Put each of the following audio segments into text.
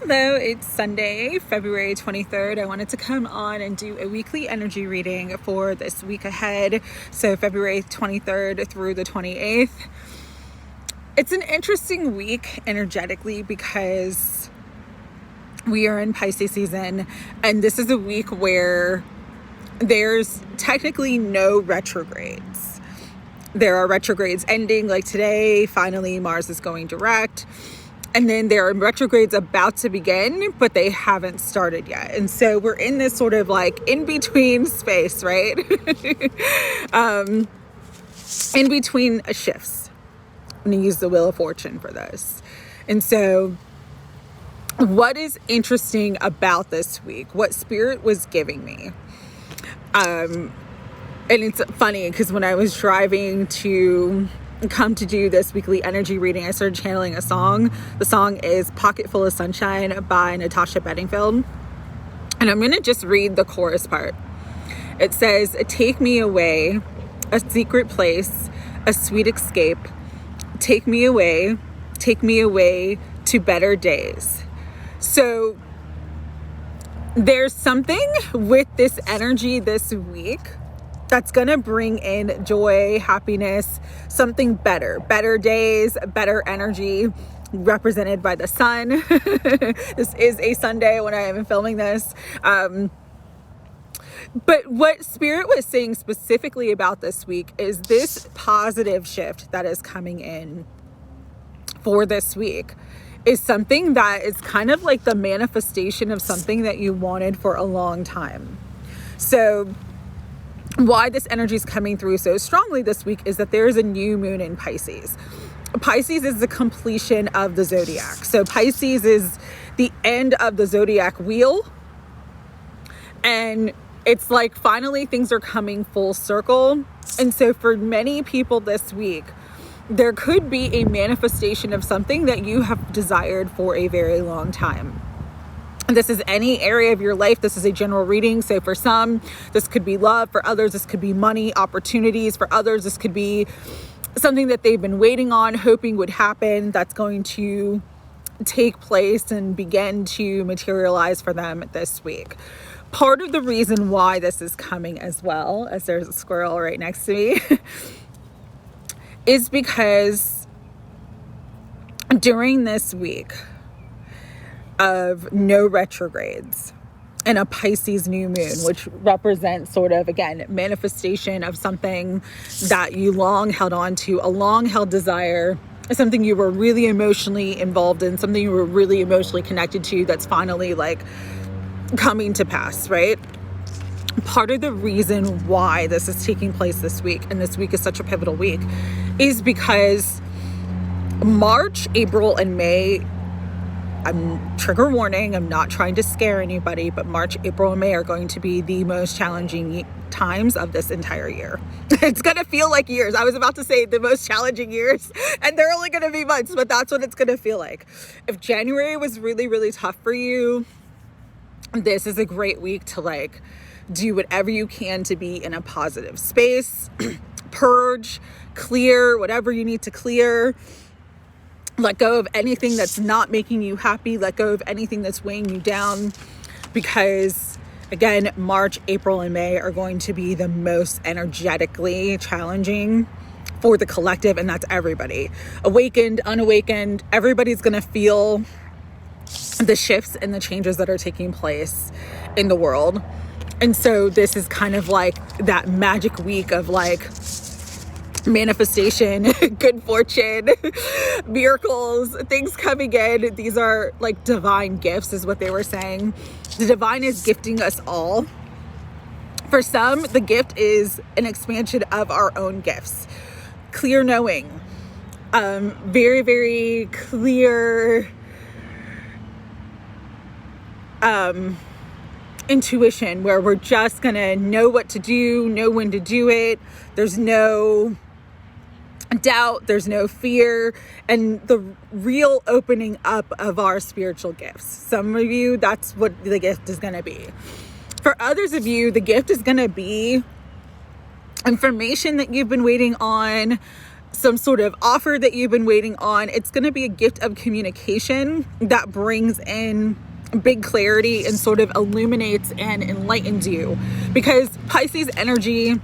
Hello, it's Sunday, February 23rd. I wanted to come on and do a weekly energy reading for this week ahead. So February 23rd through the 28th. It's an interesting week energetically because we are in Pisces season, and this is a week where there's technically no retrogrades. There are retrogrades ending, like today, finally Mars is going direct. And then there are retrogrades about to begin, but they haven't started yet. And so we're in this sort of like in-between space, right? In between shifts. I'm going to use the Wheel of Fortune for this. And so what is interesting about this week, what Spirit was giving me, and it's funny because when I was driving to come to do this weekly energy reading, I started channeling a song. The song is Pocket Full of Sunshine by Natasha Bedingfield. And I'm going to just read the chorus part. It says, "Take me away, a secret place, a sweet escape. Take me away to better days." So there's something with this energy this week that's going to bring in joy, happiness, something better days, better energy, represented by the sun. This is a Sunday when I am filming this. But what Spirit was saying specifically about this week is this positive shift that is coming in for this week is something that is kind of like the manifestation of something that you wanted for a long time. So why this energy is coming through so strongly this week is that there is a new moon in Pisces. Pisces is the completion of the zodiac. So Pisces is the end of the zodiac wheel. And it's like finally things are coming full circle. And so for many people this week, there could be a manifestation of something that you have desired for a very long time. This is any area of your life. This is a general reading. So for some, this could be love. For others, this could be money, opportunities. For others, this could be something that they've been waiting on, hoping would happen, that's going to take place and begin to materialize for them this week. Part of the reason why this is coming as well, as there's a squirrel right next to me, is because during this week of no retrogrades and a Pisces new moon, which represents sort of, again, manifestation of something that you long held on to, a long held desire, something you were really emotionally involved in, something you were really emotionally connected to that's finally like coming to pass, right? Part of the reason why this is taking place this week, and this week is such a pivotal week, is because March, April, and May, trigger warning, I'm not trying to scare anybody, but March, April, and May are going to be the most challenging times of this entire year. It's going to feel like years. I was about to say the most challenging years, and they're only going to be months, but that's what it's going to feel like. If January was really, really tough for you, this is a great week to like do whatever you can to be in a positive space, purge, clear, whatever you need to clear. Let go of anything that's not making you happy. Let go of anything that's weighing you down, because again, March, April, and May are going to be the most energetically challenging for the collective, and that's everybody. Awakened, unawakened, everybody's going to feel the shifts and the changes that are taking place in the world. And so this is kind of like that magic week of like manifestation, good fortune, miracles, things coming in. These are like divine gifts is what they were saying. The divine is gifting us all. For some, the gift is an expansion of our own gifts. Clear knowing, very, very clear intuition, where we're just gonna know what to do, know when to do it. There's no doubt, there's no fear, and the real opening up of our spiritual gifts. Some of you, that's what the gift is going to be. For others of you, the gift is going to be information that you've been waiting on, some sort of offer that you've been waiting on. It's going to be a gift of communication that brings in big clarity and sort of illuminates and enlightens you, because Pisces energy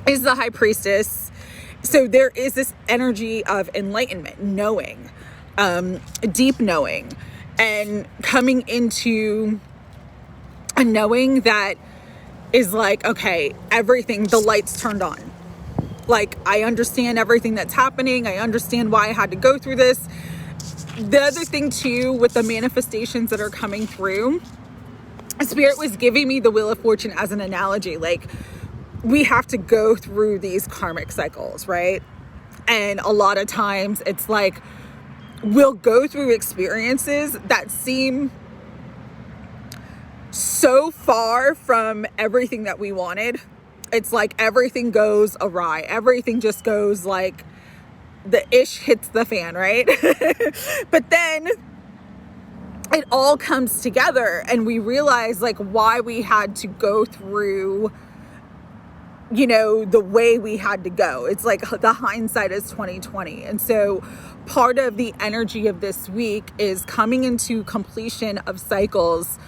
is the high priestess. So there is this energy of enlightenment, knowing, deep knowing, and coming into a knowing that is like, okay, everything, the lights turned on. Like, I understand everything that's happening. I understand why I had to go through this. The other thing too, with the manifestations that are coming through, Spirit was giving me the Wheel of Fortune as an analogy. Like, we have to go through these karmic cycles, right? And a lot of times it's like, we'll go through experiences that seem so far from everything that we wanted. It's like everything goes awry. Everything just goes like, the ish hits the fan, right? But then it all comes together and we realize like why we had to go through, you know, the way we had to go. It's like the hindsight is 2020. And so part of the energy of this week is coming into completion of cycles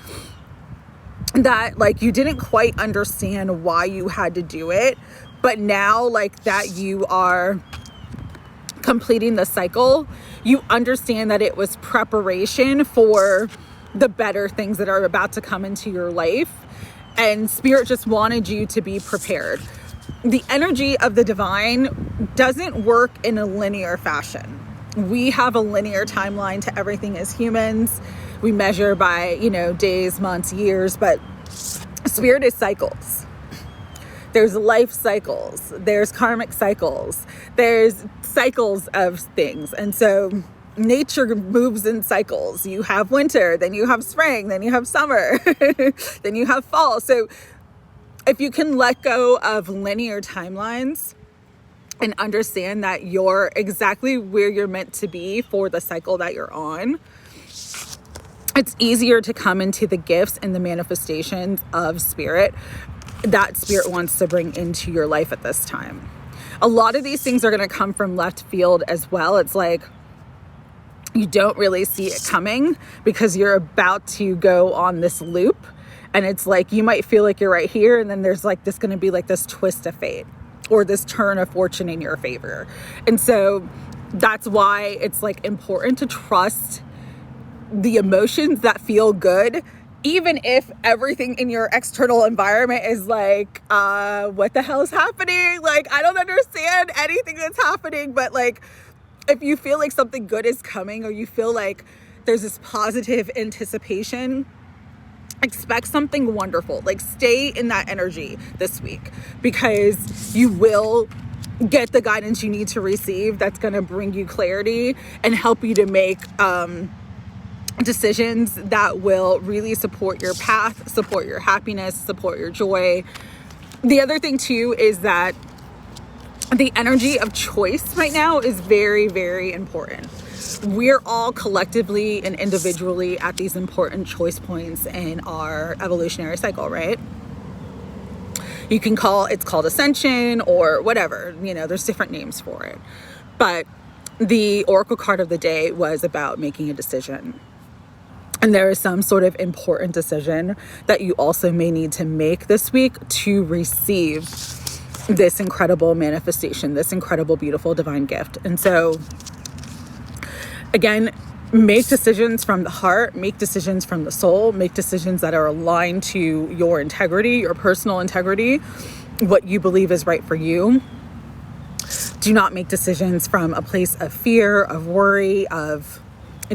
that like you didn't quite understand why you had to do it, but now like that you are completing the cycle, you understand that it was preparation for the better things that are about to come into your life. And Spirit just wanted you to be prepared. The energy of the divine doesn't work in a linear fashion. We have a linear timeline to everything as humans. We measure by, you know, days, months, years, but Spirit is cycles. There's life cycles, there's karmic cycles, there's cycles of things. And so nature moves in cycles. You have winter, then you have spring, then you have summer, then you have fall. So if you can let go of linear timelines and understand that you're exactly where you're meant to be for the cycle that you're on, it's easier to come into the gifts and the manifestations of Spirit that Spirit wants to bring into your life at this time. A lot of these things are going to come from left field as well. It's like you don't really see it coming because you're about to go on this loop, and it's like you might feel like you're right here, and then there's like this going to be like this twist of fate or this turn of fortune in your favor. And so that's why it's like important to trust the emotions that feel good, even if everything in your external environment is like, what the hell is happening? Like, I don't understand anything that's happening. But like, if you feel like something good is coming, or you feel like there's this positive anticipation, expect something wonderful. Like, stay in that energy this week, because you will get the guidance you need to receive that's going to bring you clarity and help you to make decisions that will really support your path, support your happiness, support your joy. The other thing too is that the energy of choice right now is very, very important. We're all collectively and individually at these important choice points in our evolutionary cycle, right? You can it's called ascension or whatever, you know, there's different names for it. But the oracle card of the day was about making a decision. And there is some sort of important decision that you also may need to make this week to receive this incredible manifestation, this incredible, beautiful, divine gift. And so, again, make decisions from the heart, make decisions from the soul, make decisions that are aligned to your integrity, your personal integrity, what you believe is right for you. Do not make decisions from a place of fear, of worry, of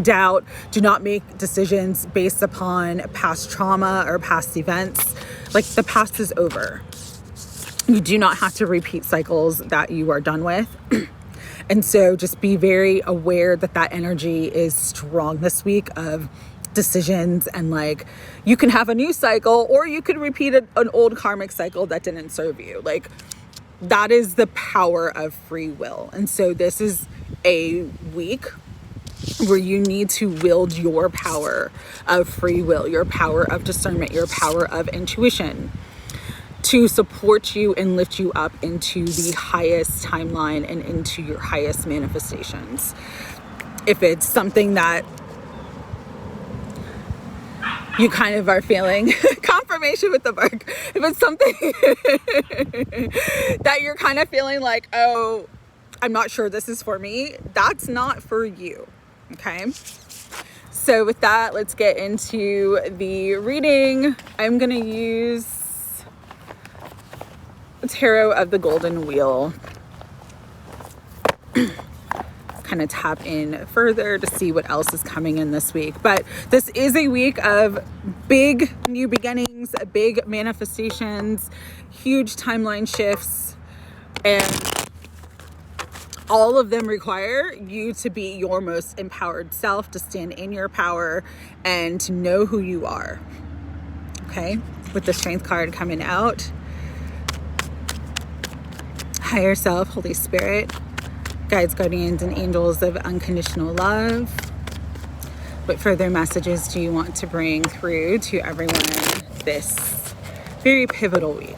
doubt. Do not make decisions based upon past trauma or past events. Like, the past is over. You do not have to repeat cycles that you are done with. And so just be very aware that that energy is strong this week of decisions, and like, you can have a new cycle, or you could repeat an old karmic cycle that didn't serve you. Like, that is the power of free will. And so this is a week where you need to wield your power of free will, your power of discernment, your power of intuition. to support you and lift you up into the highest timeline and into your highest manifestations. If it's something that you kind of are feeling confirmation with the book, if it's something that you're kind of feeling like, oh, I'm not sure this is for me, that's not for you. Okay. So with that, let's get into the reading. I'm going to use the Tarot of the Golden Wheel. Kind of tap in further to see what else is coming in this week. But this is a week of big new beginnings, big manifestations, huge timeline shifts, and all of them require you to be your most empowered self, to stand in your power and to know who you are. Okay, with the Strength card coming out. Higher self, Holy Spirit, guides, guardians, and angels of unconditional love. What further messages do you want to bring through to everyone this very pivotal week?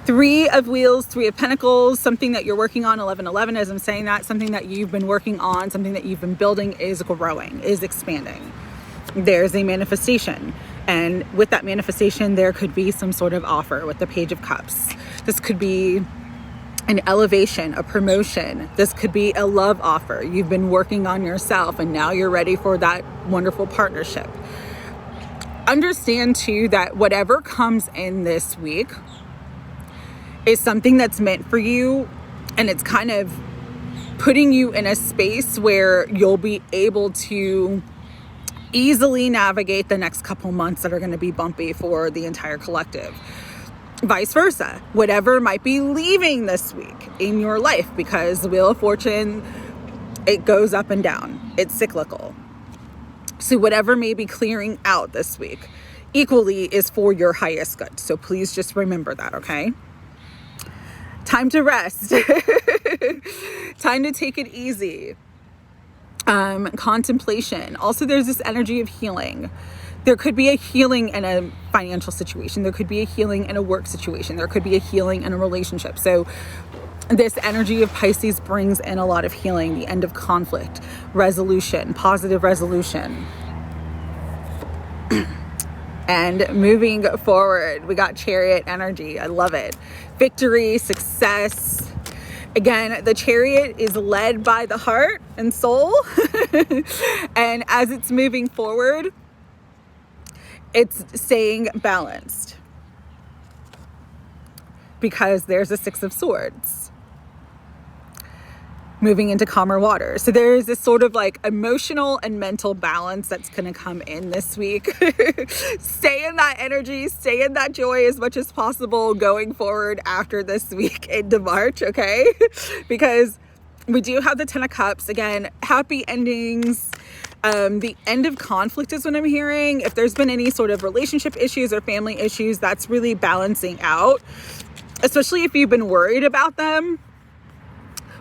Three of Wheels, Three of Pentacles, something that you're working on. 1111, as I'm saying that, something that you've been working on, something that you've been building is growing, is expanding. There's a manifestation. And with that manifestation, there could be some sort of offer with the Page of Cups. This could be an elevation, a promotion. This could be a love offer. You've been working on yourself and now you're ready for that wonderful partnership. Understand too that whatever comes in this week is something that's meant for you, and it's kind of putting you in a space where you'll be able to easily navigate the next couple months that are going to be bumpy for the entire collective. Vice versa, whatever might be leaving this week in your life, because the Wheel of Fortune, it goes up and down. It's cyclical. So whatever may be clearing out this week equally is for your highest good. So please just remember that, okay? Time to rest. Time to take it easy. Contemplation. Also, there's this energy of healing. There could be a healing in a financial situation. There could be a healing in a work situation. There could be a healing in a relationship. So this energy of Pisces brings in a lot of healing, the end of conflict, resolution, positive resolution. And moving forward, we got Chariot energy. I love it. Victory, success. Again, the Chariot is led by the heart and soul. And as it's moving forward, it's staying balanced. Because there's a Six of Swords. Moving into calmer waters. So there is this sort of like emotional and mental balance that's going to come in this week. Stay in that energy, stay in that joy as much as possible going forward after this week into March, okay? Because we do have the Ten of Cups. Again, happy endings. The end of conflict is what I'm hearing. If there's been any sort of relationship issues or family issues, that's really balancing out, especially if you've been worried about them.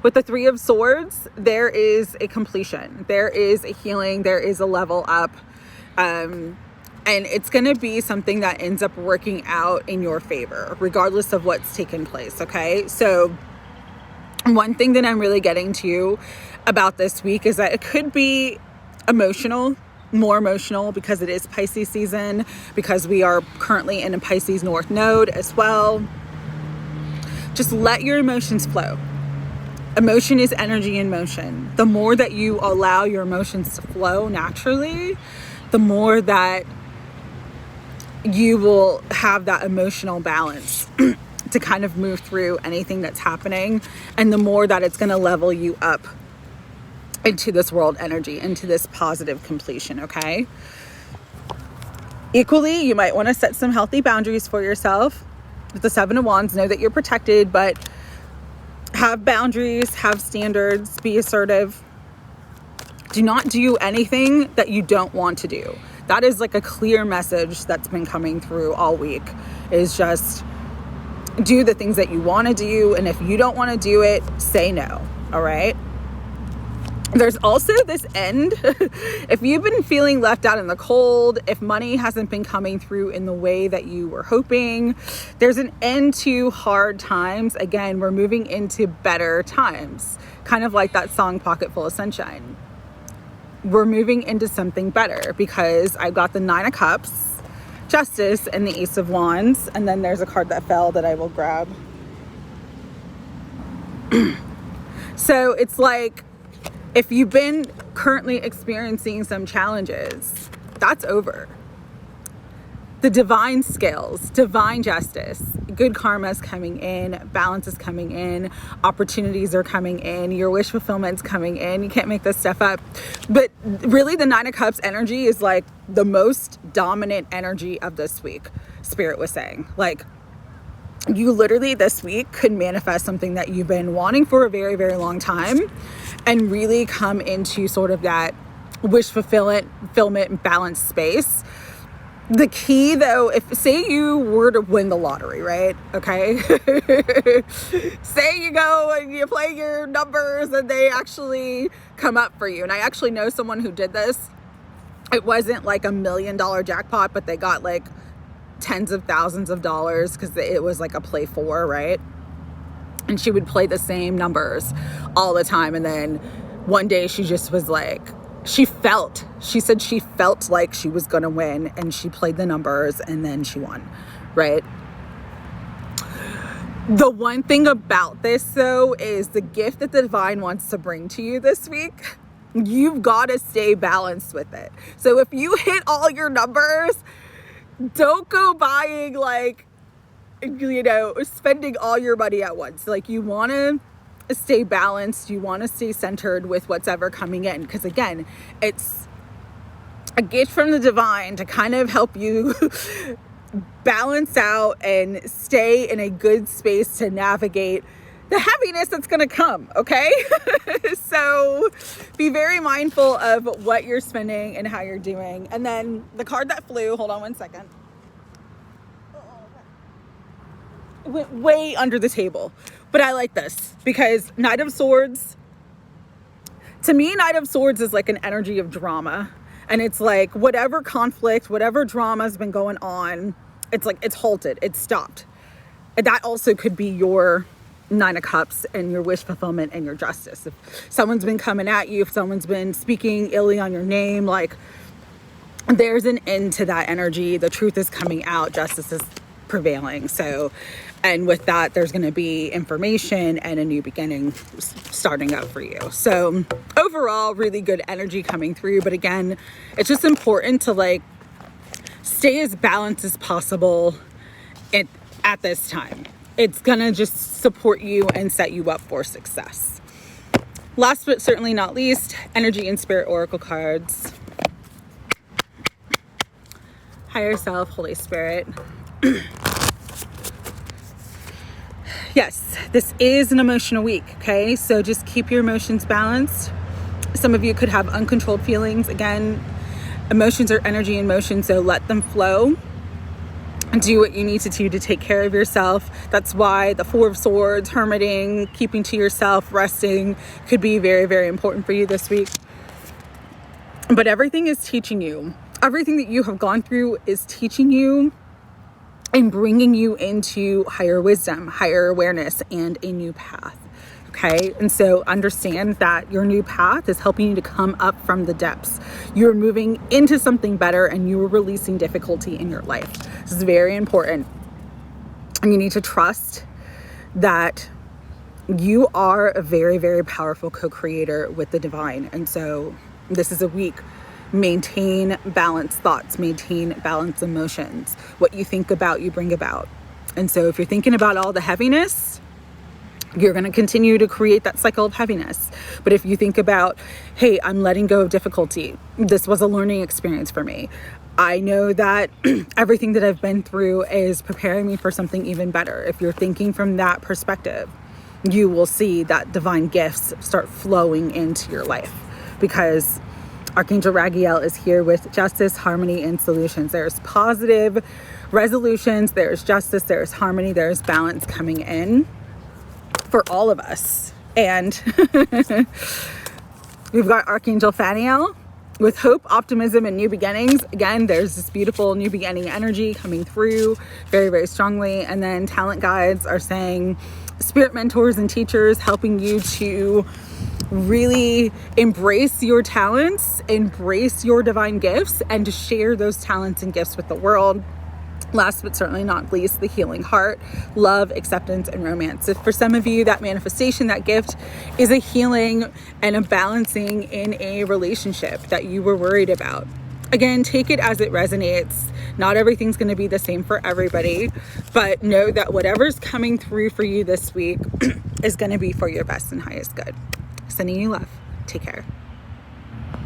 With the Three of Swords, there is a completion. There is a healing. There is a level up. And it's going to be something that ends up working out in your favor, regardless of what's taken place, okay? So one thing that I'm really getting to about this week is that it could be emotional, more emotional, because it is Pisces season, because we are currently in a Pisces North node as well. Just let your emotions flow. Emotion is energy in motion. The more that you allow your emotions to flow naturally, the more that you will have that emotional balance to kind of move through anything that's happening, and the more that it's going to level you up into this world energy, into this positive completion, okay? Equally, you might want to set some healthy boundaries for yourself. With the Seven of Wands, know that you're protected, but have boundaries, have standards, be assertive. Do not do anything that you don't want to do. That is like a clear message that's been coming through all week, is just do the things that you want to do. And if you don't want to do it, say no. All right. There's also this end. If you've been feeling left out in the cold, if money hasn't been coming through in the way that you were hoping, there's an end to hard times. Again, we're moving into better times, kind of like that song Pocket Full of Sunshine. We're moving into something better because I've got the Nine of Cups, Justice, and the Ace of Wands, and then there's a card that fell that I will grab. So it's like, if you've been currently experiencing some challenges, that's over. The divine scales, divine justice, good karma is coming in, balance is coming in, opportunities are coming in, your wish fulfillment's coming in. You can't make this stuff up. But really, the Nine of Cups energy is like the most dominant energy of this week, Spirit was saying. Like, you literally this week could manifest something that you've been wanting for a very, very long time and really come into sort of that wish fulfillment balance space. The key though, if say you were to win the lottery, right? Okay. Say you go and you play your numbers and they actually come up for you. And I actually know someone who did this. It wasn't like $1 million jackpot, but they got like tens of thousands of dollars because it was like a play four, right? And she would play the same numbers all the time. And then one day she just was like, she said she felt like she was going to win, and she played the numbers and then she won, right? The one thing about this though is the gift that the divine wants to bring to you this week. You've got to stay balanced with it. So if you hit all your numbers, don't go buying like, you know, spending all your money at once. Like, you want to stay balanced. You want to stay centered with what's ever coming in. Because again, it's a gift from the divine to kind of help you balance out and stay in a good space to navigate the heaviness that's going to come. Okay. So be very mindful of what you're spending and how you're doing. And then the card that flew, hold on one second. It went way under the table, but I like this because Knight of Swords, to me, Knight of Swords is like an energy of drama. And it's like whatever conflict, whatever drama has been going on, it's like, it's halted, it's stopped. And that also could be your Nine of Cups and your wish fulfillment and your justice. If someone's been coming at you, if someone's been speaking illy on your name, like, there's an end to that energy. The truth is coming out, justice is prevailing. So, and with that, there's going to be information and a new beginning starting up for you. So overall, really good energy coming through. But again, it's just important to like stay as balanced as possible at this time. It's going to just support you and set you up for success. Last but certainly not least, energy and spirit oracle cards. Higher self, Holy Spirit. Yes, this is an emotional week, okay? So just keep your emotions balanced. Some of you could have uncontrolled feelings. Again, emotions are energy in motion, so let them flow. Do what you need to do to take care of yourself. That's why the Four of Swords, hermiting, keeping to yourself, resting could be very, very important for you this week. But everything is teaching you. Everything that you have gone through is teaching you and bringing you into higher wisdom, higher awareness, and a new path. Okay. And so understand that your new path is helping you to come up from the depths. You're moving into something better and you're releasing difficulty in your life. This is very important. And you need to trust that you are a very, very powerful co-creator with the divine. And so this is a week. Maintain balanced thoughts, maintain balanced emotions. What you think about, you bring about. And so if you're thinking about all the heaviness, you're going to continue to create that cycle of heaviness. But if you think about, hey, I'm letting go of difficulty. This was a learning experience for me. I know that everything that I've been through is preparing me for something even better. If you're thinking from that perspective, you will see that divine gifts start flowing into your life, because Archangel Raguel is here with justice, harmony, and solutions. There's positive resolutions, there's justice, there's harmony, there's balance coming in for all of us. And We've got Archangel Phaneal with hope, optimism, and new beginnings. Again, there's this beautiful new beginning energy coming through very, very strongly. And then talent guides are saying spirit mentors and teachers helping you to really embrace your talents, embrace your divine gifts, and to share those talents and gifts with the world. Last but certainly not least, the healing heart, love, acceptance, and romance. So for some of you, that manifestation, that gift is a healing and a balancing in a relationship that you were worried about. Again, take it as it resonates. Not everything's going to be the same for everybody, but know that whatever's coming through for you this week is going to be for your best and highest good. Sending you love. Take care.